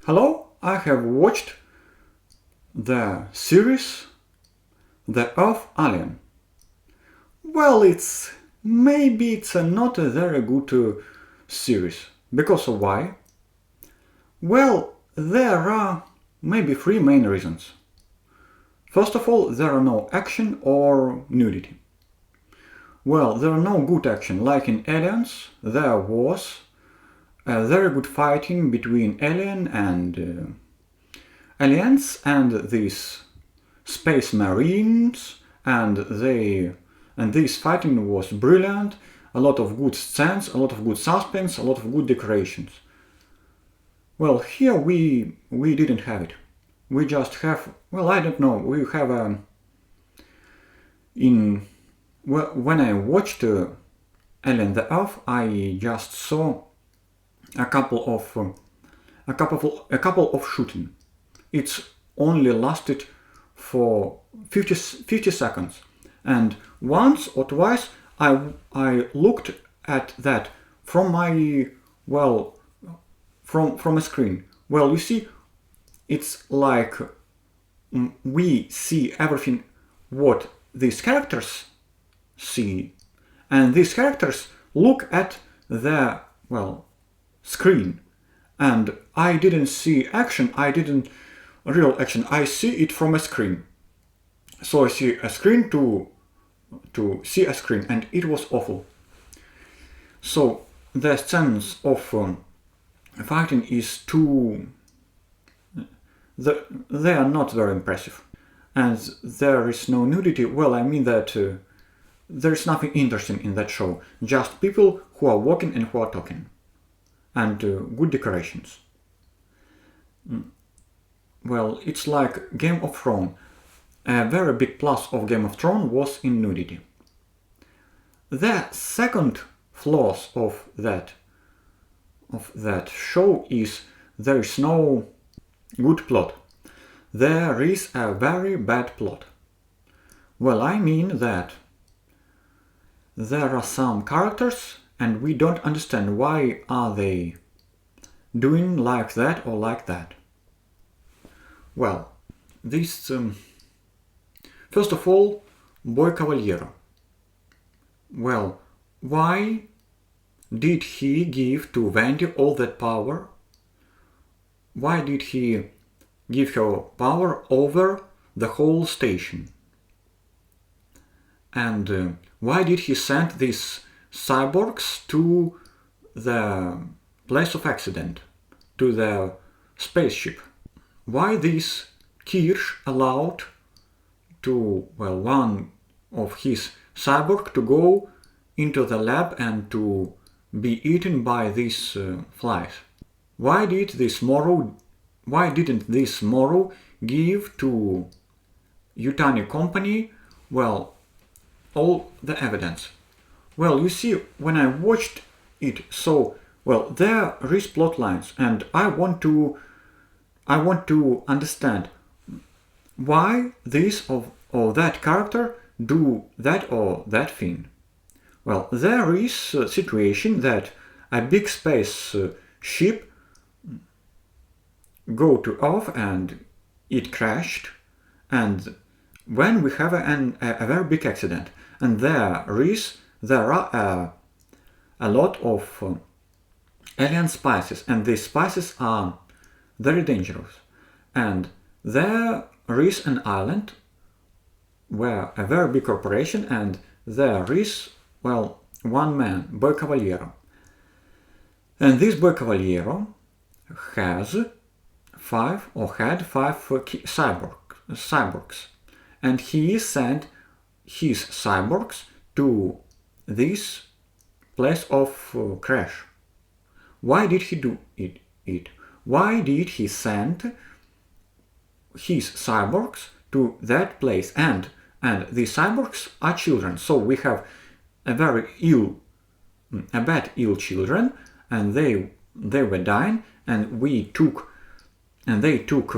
Hello, I have watched the series The Earth Alien. Well, maybe it's not a very good series. Because of why? Well, there are maybe three main reasons. First of all, there are no action or nudity. Well, there are no good action. Like in Aliens, there was a very good fighting between aliens and these space marines, and this fighting was brilliant. A lot of good scenes, a lot of good suspense, a lot of good decorations. Well, here we didn't have it. We just have, well, I don't know. We have when I watched Alien the Earth, I just saw a couple of shooting. It's only lasted for 50 seconds, and once or twice I looked at that from my from a screen. Well, you see, it's like we see everything what these characters see, and these characters look at the screen, and I didn't see action. I didn't real action. I see it from a screen. So I see a screen to see a screen, and it was awful. So the scenes of fighting is they are not very impressive, and there is no nudity. Well, I mean that there is nothing interesting in that show. Just people who are walking and who are talking, and good decorations. Well, it's like Game of Thrones. A very big plus of Game of Thrones was in nudity. The second flaws of that show is there is no good plot. There is a very bad plot. Well, I mean that there are some characters and we don't understand why are they doing like that or like that. Well, this first of all, Boy Cavaliero. Well, why did he give to Wendy all that power? Why did he give her power over the whole station? And why did he send these cyborgs to the place of accident, to the spaceship? Why this Kirsch allowed one of his cyborg to go into the lab and to be eaten by these flies? Why didn't this Morrow give to Yutani Company, all the evidence? Well, you see, when I watched it, there is plot lines, and I want to understand why this or that character do that or that thing. Well, there is a situation that a big space ship go to Earth and it crashed, and when we have a very big accident, and there are a lot of alien spices, and these spices are very dangerous, and there is an island where a very big corporation, and there is one man, Boy Cavaliero, and this Boy Cavaliero had five cyborgs, and he sent his cyborgs to this place of crash. Why did he do it? Why did he send his cyborgs to that place? And the cyborgs are children, so we have a bad ill children, and they were dying, and they took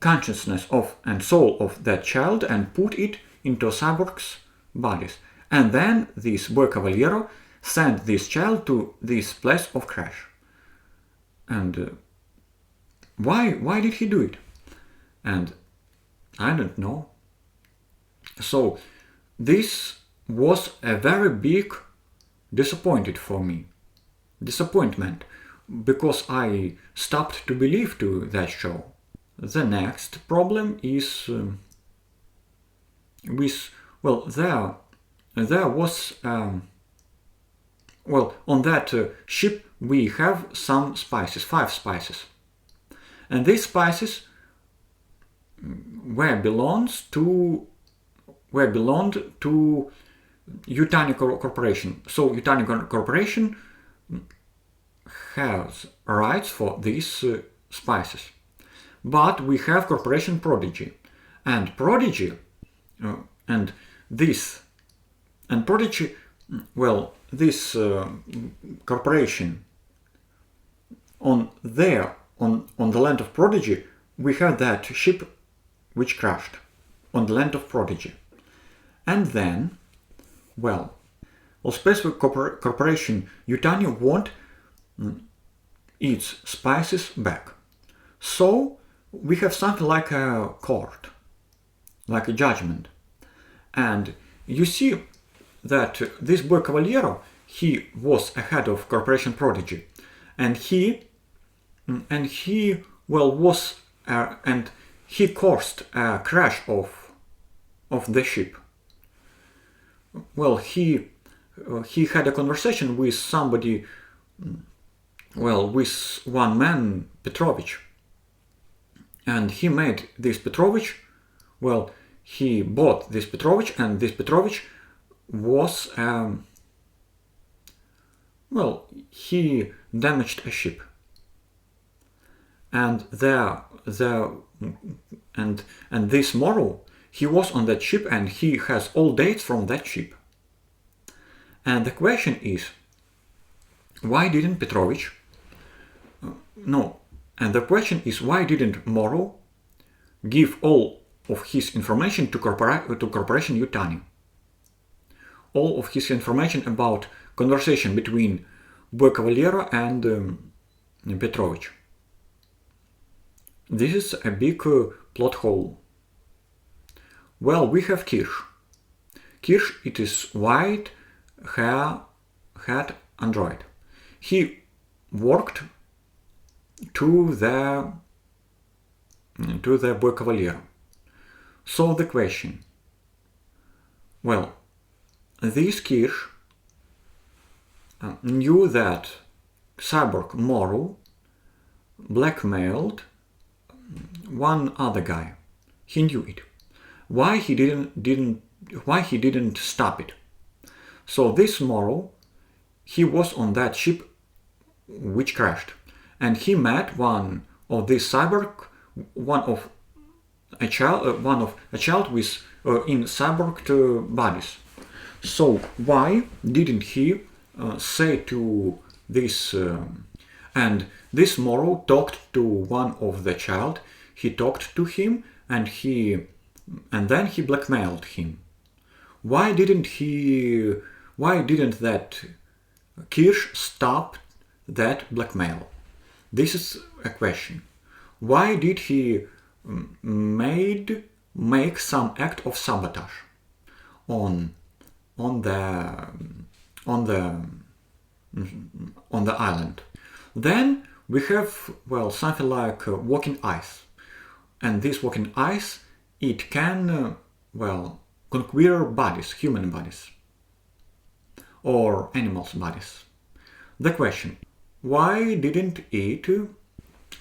consciousness of and soul of that child and put it into cyborgs' bodies. And then this Boy Cavaliero sent this child to this place of crash. And Why did he do it? And I don't know. So this was a very big disappointment, because I stopped to believe to that show. The next problem is there was on that ship we have some spices, 5 spices, and these spices belonged to Yutani Corporation. So Yutani Corporation has rights for these spices. But we have Corporation Prodigy, and Prodigy, this corporation on the land of Prodigy, we had that ship which crashed on the land of Prodigy. And then, Space Corporation Yutani want its spices back. So we have something like a court, like a judgment. And you see that this boy Cavaliero, he was a head of Corporation Prodigy, and he caused a crash of the ship. He had a conversation with somebody, with one man, Petrovich, and he made this Petrovich. He bought this Petrovich, and this Petrovich was he damaged a ship, and this Morrow, he was on that ship, and he has all dates from that ship. And the question is, why didn't Petrovich why didn't Morrow give all of his information to Corporation Yutani? All of his information about conversation between Boy Cavaliero and Petrovich. This is a big plot hole. We have Kirsch. Kirsch, it is white hair, hat android. He worked to the Boy Cavaliero. So the question, this Kirsch knew that Cyborg Morrow blackmailed one other guy. He knew it. Why he didn't stop it? So this Morrow, he was on that ship which crashed, and he met one of this cyborg, one of a child with in cyborg bodies. So why didn't he say to this? And this Morrow talked to one of the child. He talked to him, and then he blackmailed him. Why didn't that Kirsch stop that blackmail? This is a question. Why did he make some act of sabotage on the island? Then we have something like walking ice, and this walking ice, it can conquer bodies, human bodies or animals' bodies. The question, why didn't it?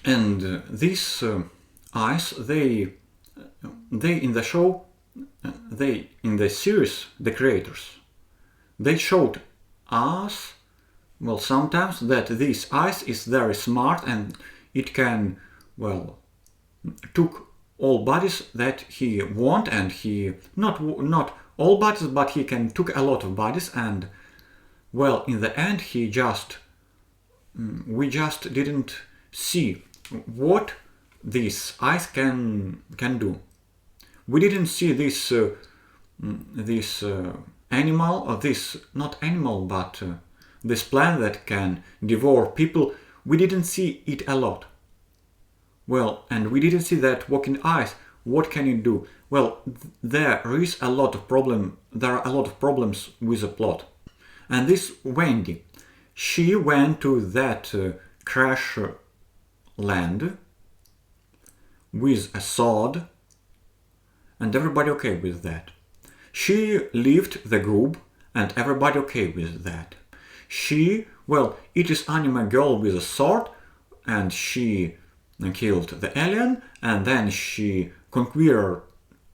And this ice, they in the show, in the series, the creators, they showed us sometimes that this ice is very smart, and it can took all bodies that he want, and he not all bodies, but he can took a lot of bodies, and in the end we just didn't see what this ice can do. We didn't see this animal, or this not animal, but this plant that can devour people. We didn't see it a lot. Well, and we didn't see that walking eyes. What can it do? Well, there are a lot of problems with the plot. And this Wendy, she went to that crash land with a sword, and everybody okay with that. She left the group, and everybody okay with that. It is anime girl with a sword, and she killed the alien, and then she conquered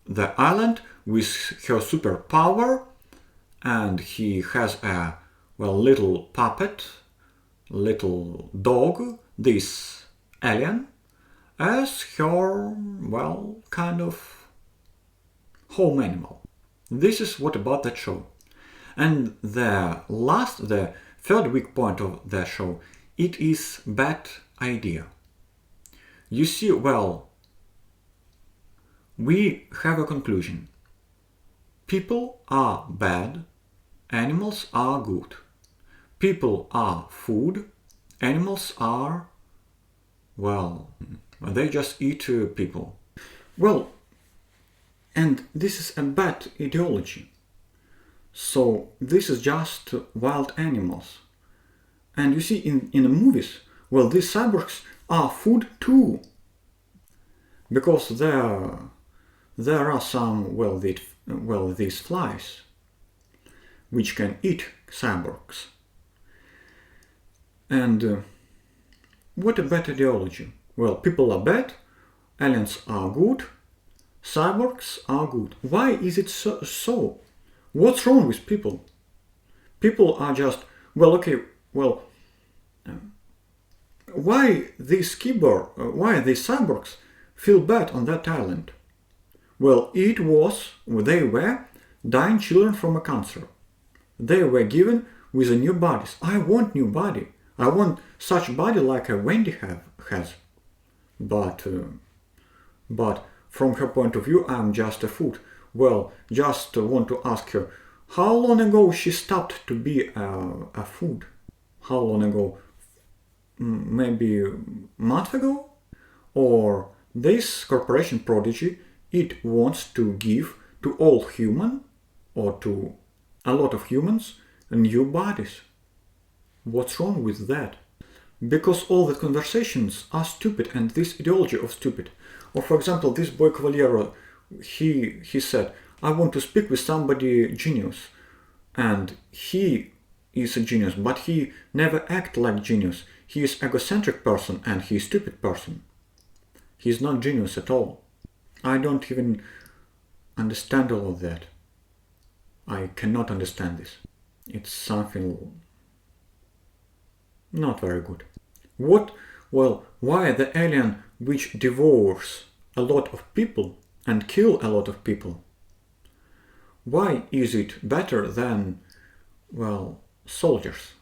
the island with her superpower, and he has a little puppet, little dog, this alien, as her kind of home animal. This is what about that show. And the third weak point of the show, it is bad idea. You see, we have a conclusion. People are bad, animals are good. People are food, animals are, they just eat people. Well, and this is a bad ideology. So this is just wild animals. And you see in the movies, these cyborgs are food too. Because there are some, these flies which can eat cyborgs. And what a bad ideology. Well, people are bad, aliens are good, cyborgs are good. Why is it so? What's wrong with people? People are just, why these cyborgs feel bad on that island? Well, they were dying children from a cancer. They were given with a new bodies. I want new body. I want such body like a Wendy has. But from her point of view, I'm just a food. Well, just want to ask her, how long ago she stopped to be a food? How long ago? Maybe a month ago? Or this corporation Prodigy, it wants to give to all human, or to a lot of humans, new bodies. What's wrong with that? Because all the conversations are stupid, and this ideology of stupid. Or for example, this boy Cavaliero, he said, I want to speak with somebody genius. And he is a genius, but he never act like genius. He is egocentric person and he is stupid person. He is not genius at all. I don't even understand all of that. I cannot understand this. It's something not very good. Why the alien which devours a lot of people and kill a lot of people? Why is it better than, soldiers?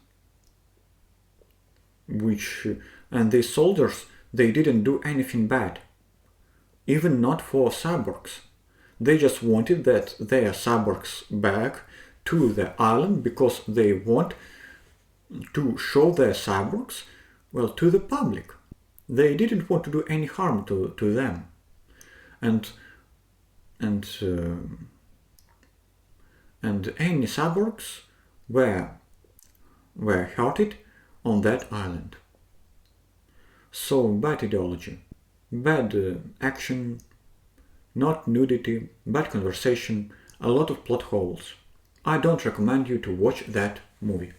And these soldiers, they didn't do anything bad. Even not for cyborgs. They just wanted that their cyborgs back to the island because they want to show their cyborgs, to the public. They didn't want to do any harm to them. And any cyborgs were hurted on that island. So bad ideology, bad action, not nudity, bad conversation, a lot of plot holes. I don't recommend you to watch that movie.